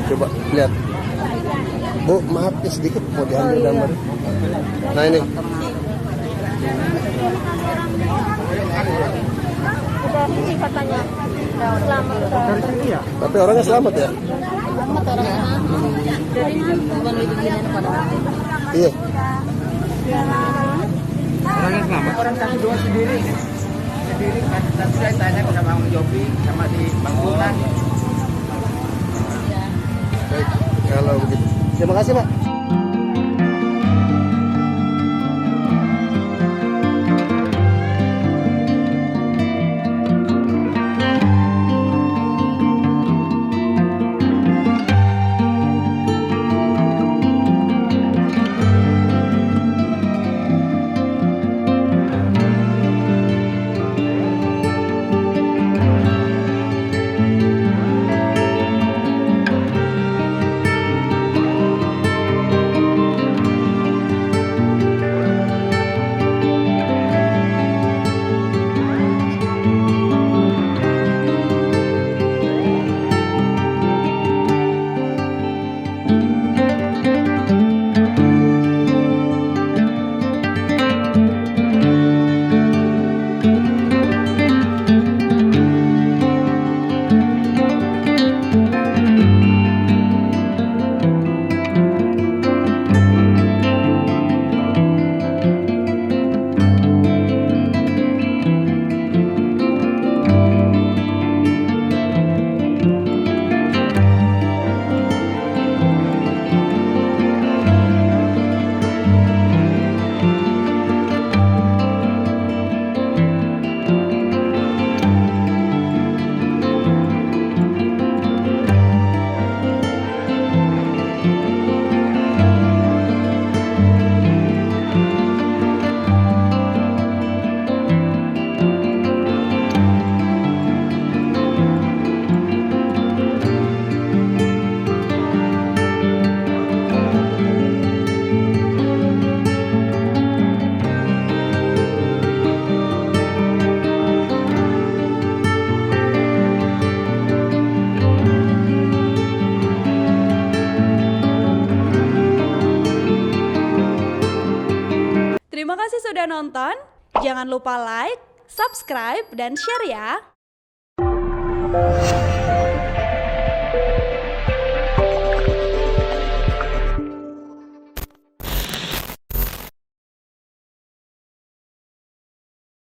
Coba lihat. Bu, maaf ya sedikit mau diambil gambar. Nah ini. Udah ini katanya. Selamat. Tapi orangnya selamat ya? Selamat orangnya. Jadi bukan beginian pada. Iya. Orangnya selamat. Orang satu dua sendiri kan. Tapi saya tanya ke Bang Jopi sama di bangunan. Baik, kalau begitu. Terima kasih, Pak. Terima kasih sudah nonton. Jangan lupa like, subscribe, dan share ya.